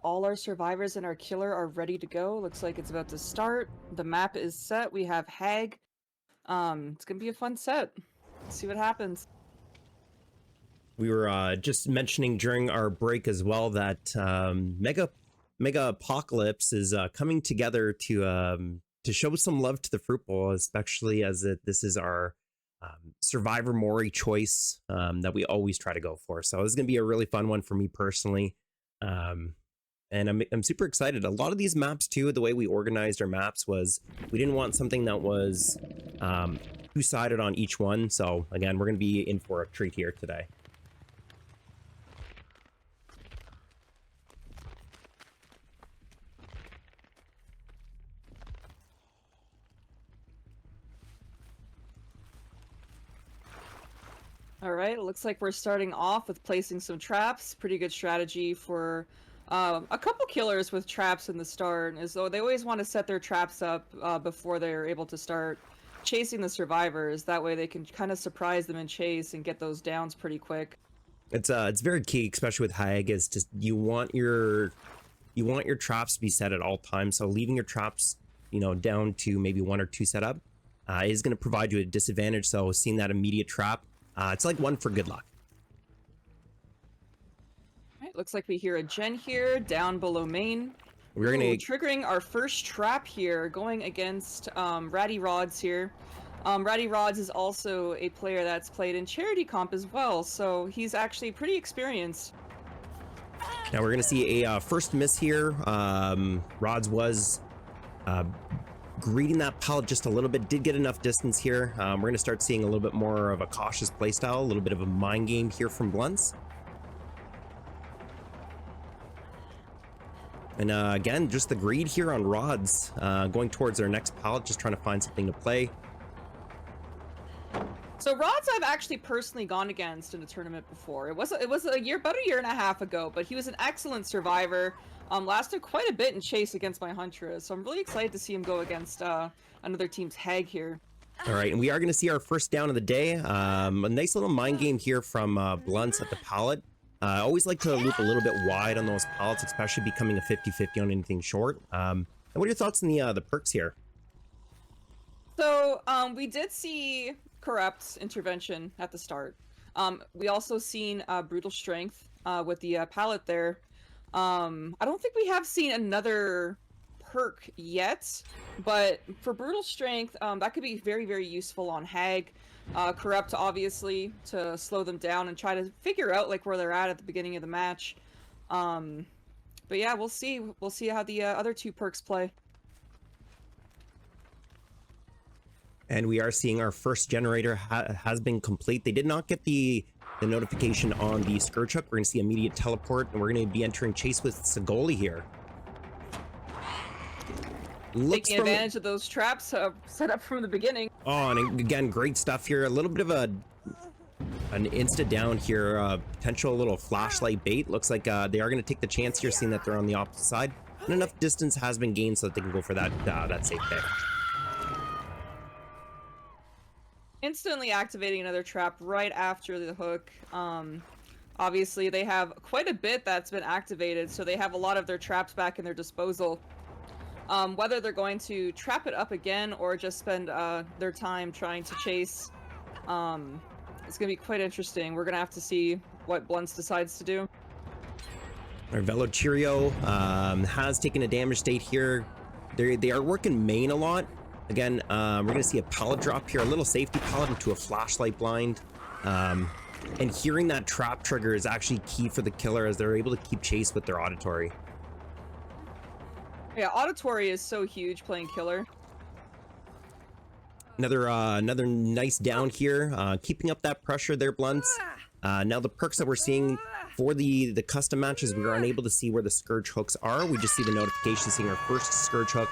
all our survivors and our killer are ready to go. Looks like it's about to start. The map is set. We have Hag. It's gonna be a fun set. Let's see what happens. We were just mentioning during our break as well that Megacopalypse is coming together to show some love to the Fruit Bowl, especially as this is our Survivor Mori choice that we always try to go for. So this is going to be a really fun one for me personally. And I'm super excited. A lot of these maps too, the way we organized our maps was we didn't want something that was two-sided on each one. So again, we're going to be in for a treat here today. All right, it looks like we're starting off with placing some traps. Pretty good strategy for a couple killers with traps in the start, as though they always want to set their traps up before they're able to start chasing the survivors. That way they can kind of surprise them and chase and get those downs pretty quick. It's very key, especially with Hag, is just you want your traps to be set at all times. So leaving your traps, down to maybe 1 or 2 setup is going to provide you a disadvantage. So seeing that immediate trap, it's like one for good luck. All right, looks like we hear a gen here down below main. We're gonna triggering our first trap here, going against Ratty Rods here. Ratty Rods is also a player that's played in charity comp as well, so he's actually pretty experienced. Now we're gonna see a first miss here. Rods was greeting that pallet just a little bit, did get enough distance here. We're going to start seeing a little bit more of a cautious playstyle, a little bit of a mind game here from Blunts. And again, just the greed here on Rods, going towards their next pallet, just trying to find something to play. So Rods I've actually personally gone against in a tournament before. It was about a year and a half ago, but he was an excellent survivor. Lasted quite a bit in chase against my Huntress, so I'm really excited to see him go against another team's Hag here. All right, and we are going to see our first down of the day. A nice little mind game here from Blunts at the pallet. I always like to loop a little bit wide on those pallets, especially becoming a 50-50 on anything short. And what are your thoughts on the perks here? So we did see Corrupt's intervention at the start. We also seen Brutal Strength with the pallet there. I don't think we have seen another perk yet, but for Brutal Strength, that could be very, very useful on Hag. Corrupt, obviously, to slow them down and try to figure out like where they're at the beginning of the match. But yeah, we'll see. We'll see how the other 2 perks play. And we are seeing our first generator has been complete. They did not get the notification on the Scourge Hook. We're going to see immediate teleport, and we're going to be entering chase with Sagoli here. Taking advantage of those traps set up from the beginning. Oh, and again, great stuff here. A little bit of an insta down here. Potential little flashlight bait. Looks like they are going to take the chance here, seeing that they're on the opposite side. And enough distance has been gained so that they can go for that safe pick. Instantly activating another trap right after the hook. Obviously they have quite a bit that's been activated, so they have a lot of their traps back in their disposal. Whether they're going to trap it up again or just spend their time trying to chase, it's gonna be quite interesting. We're gonna have to see what Blunts decides to do. Our Velo Cheerio has taken a damage state here. They are working main a lot. Again, we're going to see a pallet drop here, a little safety pallet into a flashlight blind. And hearing that trap trigger is actually key for the killer, as they're able to keep chase with their auditory. Yeah, auditory is so huge playing killer. Another nice down here, keeping up that pressure there, Blunts. Now the perks that we're seeing for the custom matches, we are unable to see where the Scourge hooks are. We just see the notification seeing our first Scourge hook.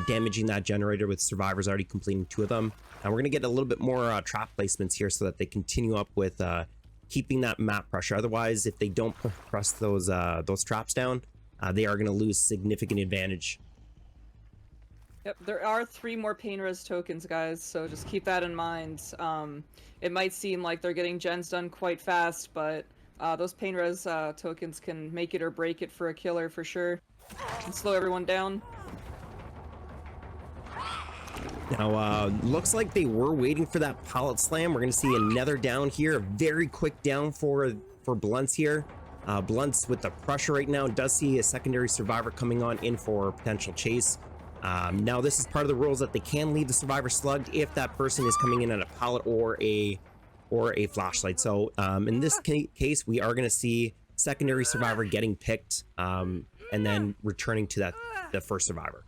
Damaging that generator with survivors already completing 2 of them. And we're going to get a little bit more trap placements here so that they continue up with keeping that map pressure. Otherwise, if they don't press those traps down, they are going to lose significant advantage. Yep, there are 3 more pain res tokens, guys, so just keep that in mind. It might seem like they're getting gens done quite fast, but Those pain res tokens can make it or break it for a killer for sure. And slow everyone down. Now, looks like they were waiting for that pallet slam. We're going to see another down here. A very quick down for Blunts here. Blunts with the pressure right now does see a secondary survivor coming on in for potential chase. Now, this is part of the rules that they can leave the survivor slugged if that person is coming in at a pallet or a flashlight. So in this case, we are going to see secondary survivor getting picked and then returning to the first survivor.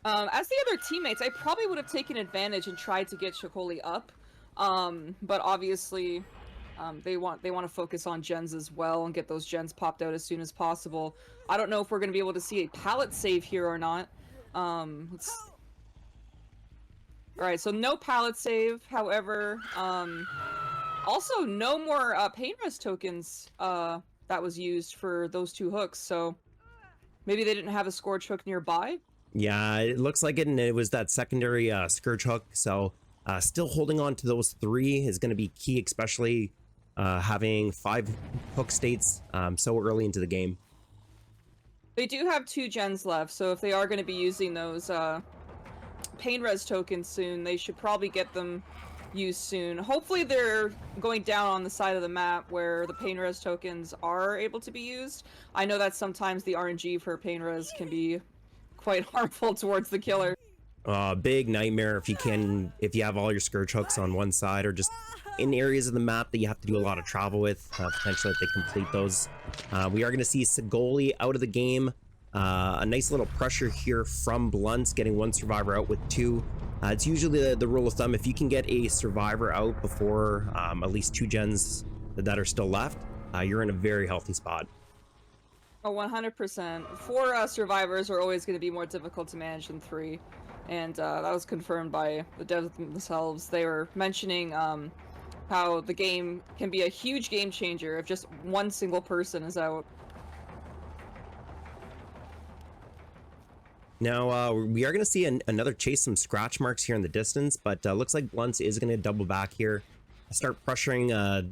As the other teammates, I probably would have taken advantage and tried to get Shokoli up, but obviously, they want to focus on gens as well and get those gens popped out as soon as possible. I don't know if we're going to be able to see a pallet save here or not. Alright, so no pallet save. However, also no more pain res tokens that was used for those two hooks. So maybe they didn't have a Scourge hook nearby. Yeah, it looks like it, and it was that secondary Scourge hook. So still holding on to those three is going to be key, especially having 5 hook states so early into the game. They do have 2 gens left, so if they are going to be using those pain res tokens soon, they should probably get them used soon. Hopefully they're going down on the side of the map where the pain res tokens are able to be used. I know that sometimes the RNG for pain res can be quite harmful towards the killer. Big nightmare if you have all your Scourge hooks on one side or just in areas of the map that you have to do a lot of travel with, potentially if they complete those. We are going to see Sigoli out of the game. A nice little pressure here from Blunts, getting 1 survivor out with 2. It's usually the rule of thumb, if you can get a survivor out before at least 2 gens that are still left, you're in a very healthy spot. Oh, 100%. 4 survivors are always going to be more difficult to manage than 3. And that was confirmed by the devs themselves. They were mentioning how the game can be a huge game changer if just one single person is out. Now, we are going to see another chase, some scratch marks here in the distance, but looks like Blunts is going to double back here. Start pressuring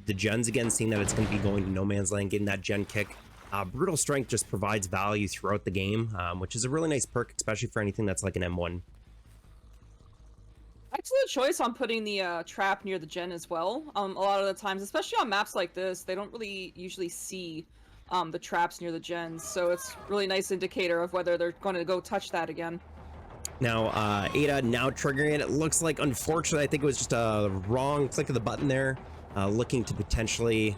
the gens again, seeing that it's going to be going to no man's land, getting that gen kick. Brutal Strength just provides value throughout the game, which is a really nice perk, especially for anything that's like an M1. Excellent choice on putting the trap near the gen as well. A lot of the times, especially on maps like this, they don't really usually see the traps near the gens, so it's really nice indicator of whether they're going to go touch that again. Now, Ada now triggering it. It looks like, unfortunately, I think it was just a wrong click of the button there, looking to potentially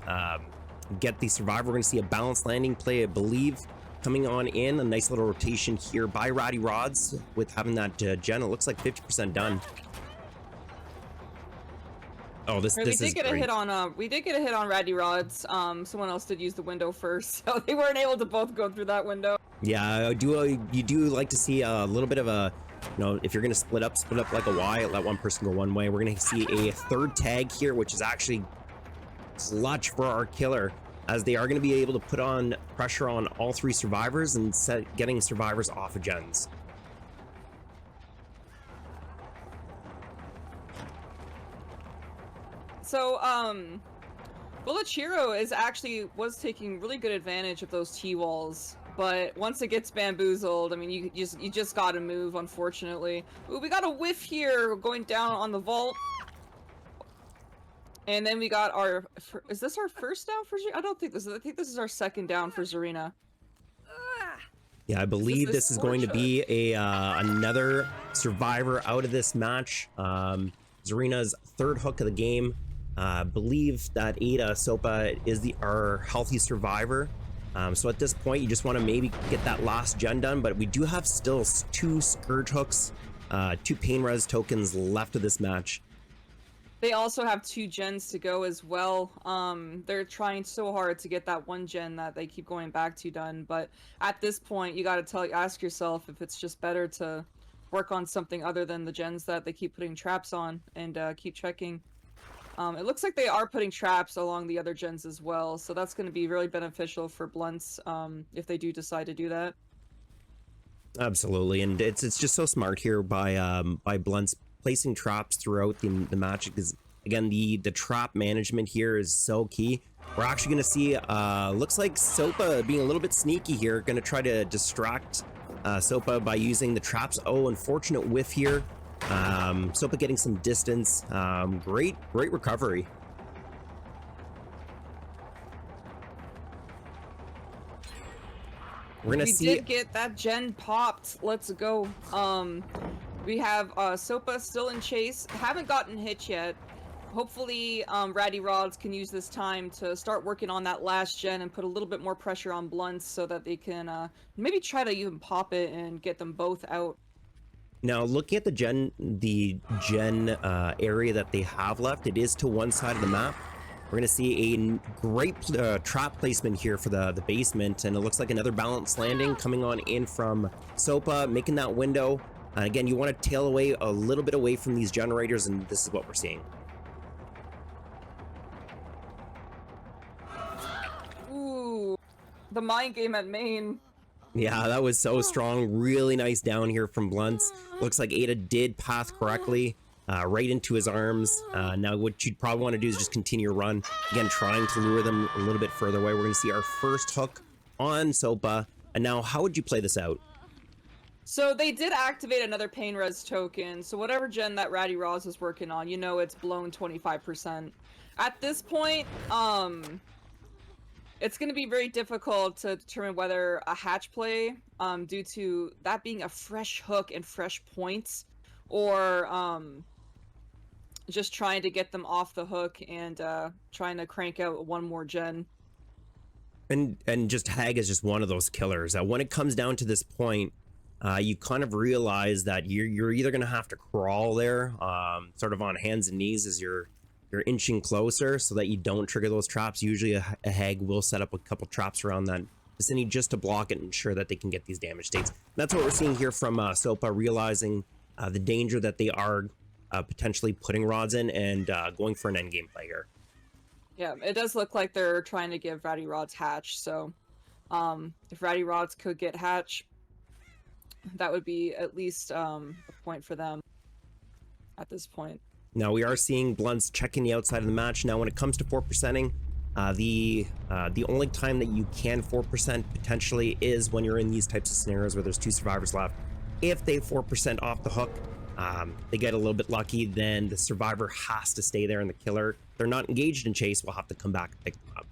get the survivor. We're going to see a balanced landing play, I believe, coming on in. A nice little rotation here by Ratty Rods with having that gen. It looks like 50% done. Oh, this is great. We did get a hit on Ratty Rods. Someone else did use the window first, so they weren't able to both go through that window. Yeah, you do like to see a little bit of a, if you're going to split up like a Y, let one person go one way. We're going to see a 3rd tag here, which is actually clutch for our killer, as they are going to be able to put on pressure on all 3 survivors and getting survivors off of gens. So, Bullachiro was taking really good advantage of those T-walls, but once it gets bamboozled, I mean, you just gotta move, unfortunately. Ooh, we got a whiff here, going down on the vault. And then we got is this our first down for Zarina? I think this is our 2nd down for Zarina. Yeah, I believe this is going to be another survivor out of this match. Zarina's 3rd hook of the game. Believe that Ada Sopa is our healthy survivor. So at this point, you just want to maybe get that last gen done, but we do have still 2 Scourge hooks, 2 pain res tokens left of this match. They also have 2 gens to go as well. They're trying so hard to get that 1 gen that they keep going back to done, but at this point, you gotta ask yourself if it's just better to work on something other than the gens that they keep putting traps on and keep checking. It looks like they are putting traps along the other gens as well, so that's going to be really beneficial for Blunts if they do decide to do that. Absolutely, and it's just so smart here by Blunts placing traps throughout the match, because Again, the trap management here is so key. We're actually going to see, looks like Sopa being a little bit sneaky here, going to try to distract Sopa by using the traps. Oh, unfortunate whiff here. Sopa getting some distance. Great recovery. We're gonna see. We did get that gen popped. Let's go. We have Sopa still in chase. Haven't gotten hit yet. Hopefully, Ratty Rods can use this time to start working on that last gen and put a little bit more pressure on Blunts so that they can maybe try to even pop it and get them both out. Now, looking at the gen area that they have left, it is to one side of the map. We're going to see a great trap placement here for the basement, and it looks like another balanced landing coming on in from Sopa, making that window. And again, you want to tail away a little bit away from these generators, and this is what we're seeing. Ooh, the mind game at main. Yeah, that was so strong. Really nice down here from Blunts. Looks like Ada did path correctly. Right into his arms. Now what you'd probably want to do is just continue your run. Again, trying to lure them a little bit further away. We're going to see our first hook on Sopa. And now, how would you play this out? So they did activate another pain res token. So whatever gen that Ratty Roz is working on, you know it's blown 25%. At this point, it's going to be very difficult to determine whether a hatch play, due to that being a fresh hook and fresh points, or just trying to get them off the hook and trying to crank out one more gen. And just Hag is just one of those killers. When it comes down to this point, you kind of realize that you're either going to have to crawl there, sort of on hands and knees as you're inching closer, so that you don't trigger those traps. Usually a Hag will set up a couple traps around that vicinity just to block it and ensure that they can get these damage states. And that's what we're seeing here from Sopa, realizing the danger that they are potentially putting rods in and going for an endgame play here. Yeah, it does look like they're trying to give Ratty Rods hatch, so if Ratty Rods could get hatch, that would be at least a point for them at this point. Now we are seeing Blunts checking the outside of the match. Now when it comes to 4%ing, the only time that you can 4% potentially is when you're in these types of scenarios where there's two survivors left. If they 4% off the hook, they get a little bit lucky, then the survivor has to stay there, and the killer, if they're not engaged in chase, will have to come back and pick them up.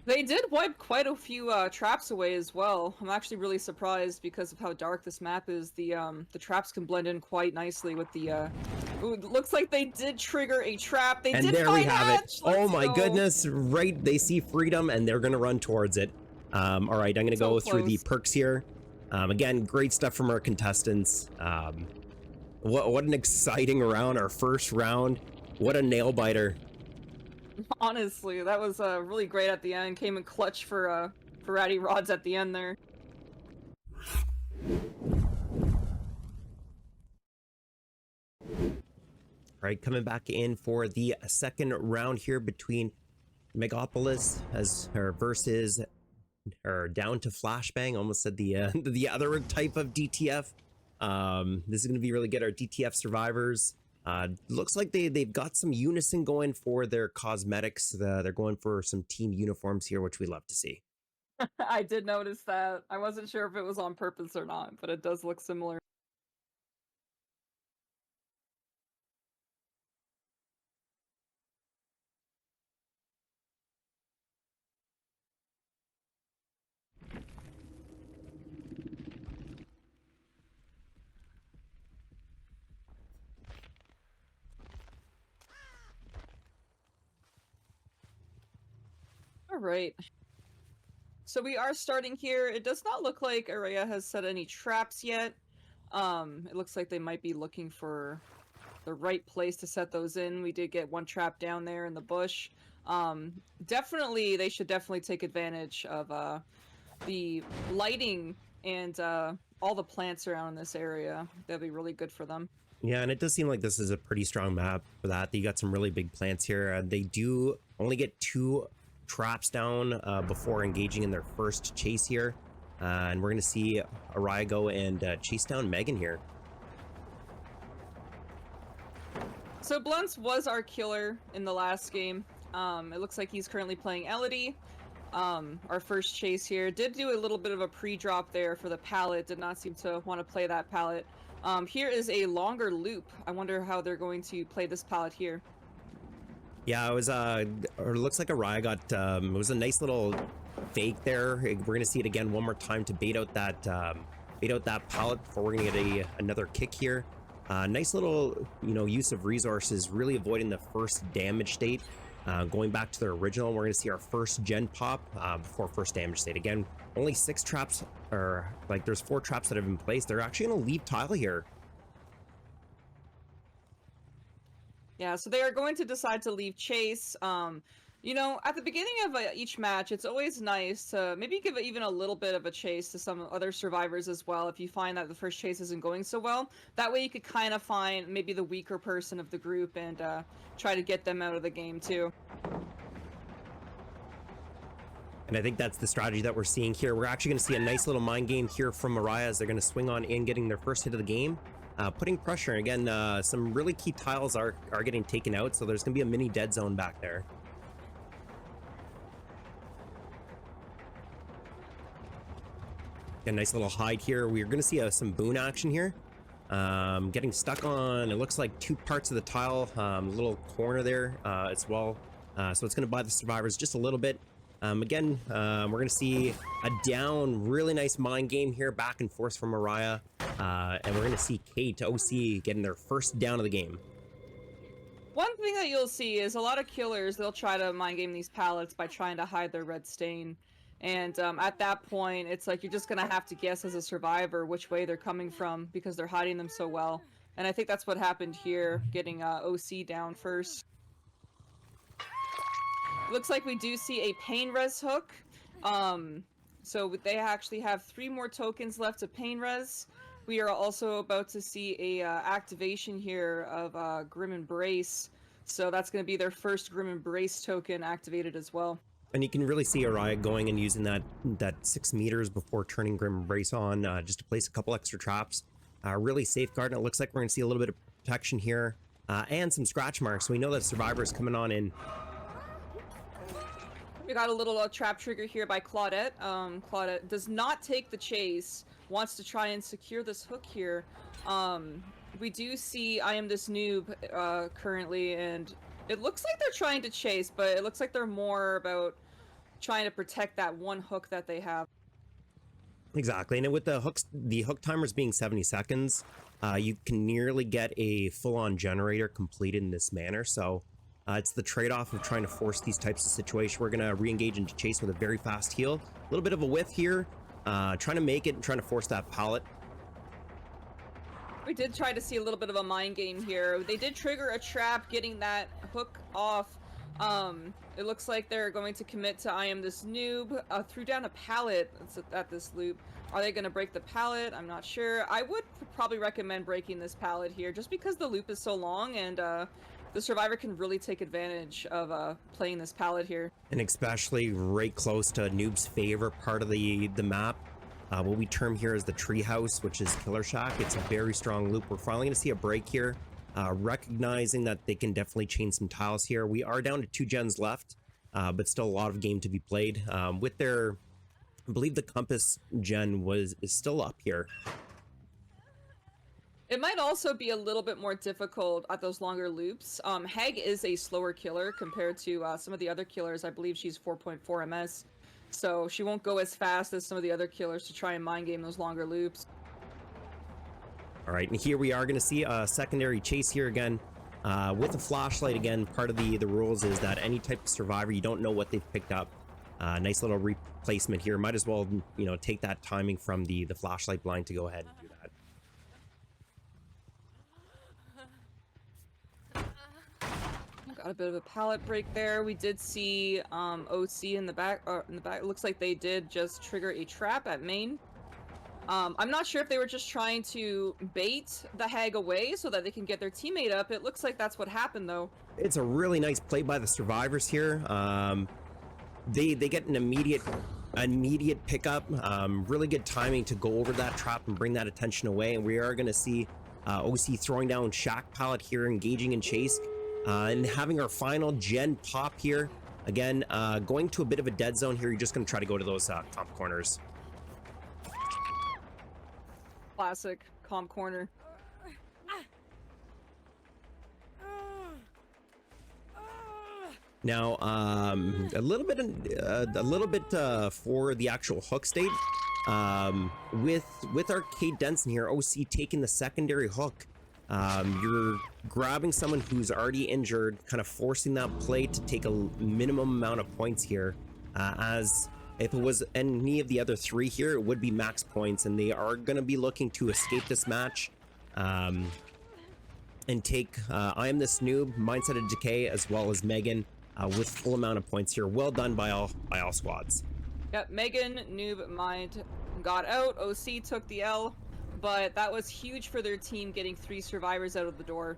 They did wipe quite a few traps away as well. I'm actually really surprised because of how dark this map is. The traps can blend in quite nicely with the ooh, it looks like they did trigger a trap. They and did there we find have hatch. it. Oh my go. goodness, right, they see freedom and they're gonna run towards it. All right, I'm gonna go through the perks here. Again, great stuff from our contestants. What an exciting round, our first round. What a nail biter. Honestly, that was really great at the end. Came in clutch for Ratty Rods at the end there. All right, coming back in for the second round here between Megacopalypse versus down to Flashbang. Almost said the other type of DTF. This is going to be really good. Our DTF survivors. Looks like they've got some unison going for their cosmetics. They're going for some team uniforms here, which we love to see. I did notice that. I wasn't sure if it was on purpose or not, but it does look similar. All right. So we are starting here. It does not look like Araya has set any traps yet. It looks like they might be looking for the right place to set those in. We did get one trap down there in the bush. Definitely, they should definitely take advantage of the lighting and all the plants around in this area. That'd be really good for them. Yeah, and it does seem like this is a pretty strong map for that. You got some really big plants here. They do only get 2 traps down before engaging in their first chase here. And we're going to see Araya go and chase down Megan here. So Blunts was our killer in the last game. It looks like he's currently playing Elodie. Our first chase here did do a little bit of a pre-drop there for the pallet. Did not seem to want to play that pallet. Here is a longer loop. I wonder how they're going to play this pallet here. Yeah, it was or it looks like Araya got it was a nice little fake there. We're gonna see it again one more time to bait out that pallet before we're gonna get another kick here. Nice little, you know, use of resources, really avoiding the first damage state. Going back to the original, we're gonna see our first gen pop before first damage state. Again, only 6 traps, or like there's 4 traps that have been placed. They're actually gonna leave tile here. Yeah, so they are going to decide to leave chase. You know, at the beginning of each match, it's always nice to maybe give even a little bit of a chase to some other survivors as well if you find that the first chase isn't going so well. That way you could kind of find maybe the weaker person of the group and try to get them out of the game too. And I think that's the strategy that we're seeing here. We're actually going to see a nice little mind game here from Mariah as they're going to swing on in, getting their first hit of the game. Putting pressure. Again, some really key tiles are getting taken out, so there's going to be a mini dead zone back there. A nice little hide here. We're going to see some boon action here. Getting stuck on, it looks like 2 parts of the tile, little corner there as well. So it's going to buy the survivors just a little bit. Again, we're going to see a down, really nice mind game here, back and forth from Mariah. And we're going to see Kate, OC, getting their first down of the game. One thing that you'll see is a lot of killers, they'll try to mind game these pallets by trying to hide their red stain. And at that point, it's like you're just going to have to guess as a survivor which way they're coming from because they're hiding them so well. And I think that's what happened here, getting OC down first. Looks like we do see a pain res hook. So they actually have 3 more tokens left to pain res. We are also about to see a activation here of Grim Embrace. So that's going to be their first Grim Embrace token activated as well. And you can really see Araya going and using that 6 meters before turning Grim Embrace on, just to place a couple extra traps. Really safeguard, and it looks like we're going to see a little bit of protection here, and some scratch marks. So we know that survivor is coming on in. We got a little trap trigger here by Claudette. Claudette does not take the chase, wants to try and secure this hook here. We do see I Am This Noob currently, and it looks like they're trying to chase, but it looks like they're more about trying to protect that one hook that they have. Exactly, and with the hook timers being 70 seconds, you can nearly get a full-on generator completed in this manner. So it's the trade-off of trying to force these types of situations. We're going to re-engage into chase with a very fast heal. A little bit of a whiff here, trying to make it and trying to force that pallet. We did try to see a little bit of a mind game here. They did trigger a trap, getting that hook off. It looks like they're going to commit to I Am This Noob. Threw down a pallet at this loop. Are they going to break the pallet? I'm not sure. I would probably recommend breaking this pallet here, just because the loop is so long and the survivor can really take advantage of playing this pallet here. And especially right close to Noob's favorite part of the map. What we term here as the treehouse, which is Killer Shack. It's a very strong loop. We're finally going to see a break here, recognizing that they can definitely chain some tiles here. We are down to 2 gens left, but still a lot of game to be played. With their, I believe the compass gen is still up here. It might also be a little bit more difficult at those longer loops. Hag is a slower killer compared to some of the other killers. I believe she's 4.4 ms. So she won't go as fast as some of the other killers to try and mind game those longer loops. All right, and here we are going to see a secondary chase here again. With a flashlight again, part of the rules is that any type of survivor, you don't know what they've picked up. Nice little replacement here. Might as well, you know, take that timing from the flashlight blind to go ahead and do that. Got a bit of a pallet break there. We did see OC in the back. It looks like they did just trigger a trap at main. I'm not sure if they were just trying to bait the hag away so that they can get their teammate up. It looks like that's what happened though. It's a really nice play by the survivors here. They get an immediate pickup. Really good timing to go over that trap and bring that attention away. And we are going to see OC throwing down Shack Pallet here, engaging in chase, and having our final gen pop here. Again, going to a bit of a dead zone here. You're just going to try to go to those comp corners. Classic comp corner. Now, a little bit for the actual hook state. With Arcade Denson here, OC taking the secondary hook. You're grabbing someone who's already injured, kind of forcing that play to take a minimum amount of points here. As if it was any of the other three here, it would be max points, and they are going to be looking to escape this match. And take I Am This Noob, Mindset of Decay, as well as Megan with full amount of points here. Well done by all squads. Yep, Megan, Noob, Mind got out. OC took the L, but that was huge for their team, getting 3 survivors out of the door.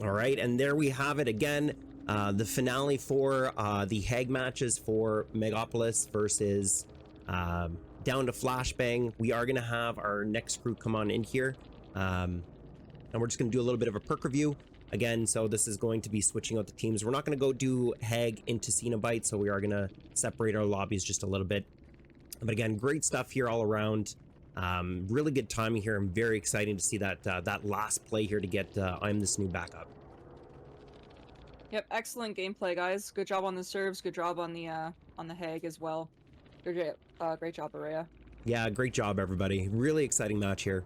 All right, and there we have it again. The finale for the Hag matches for Megacopalypse versus down to Flashbang. We are going to have our next crew come on in here. And we're just going to do a little bit of a perk review. Again, so this is going to be switching out the teams. We're not going to go do Hag into Cenobite, so we are going to separate our lobbies just a little bit. But again, great stuff here all around. Really good timing here. I'm very excited to see that that last play here to get I'm This New back up. Yep, excellent gameplay, guys. Good job on the serves. Good job on the Hag as well. Great job, Araya. Yeah, great job, everybody. Really exciting match here.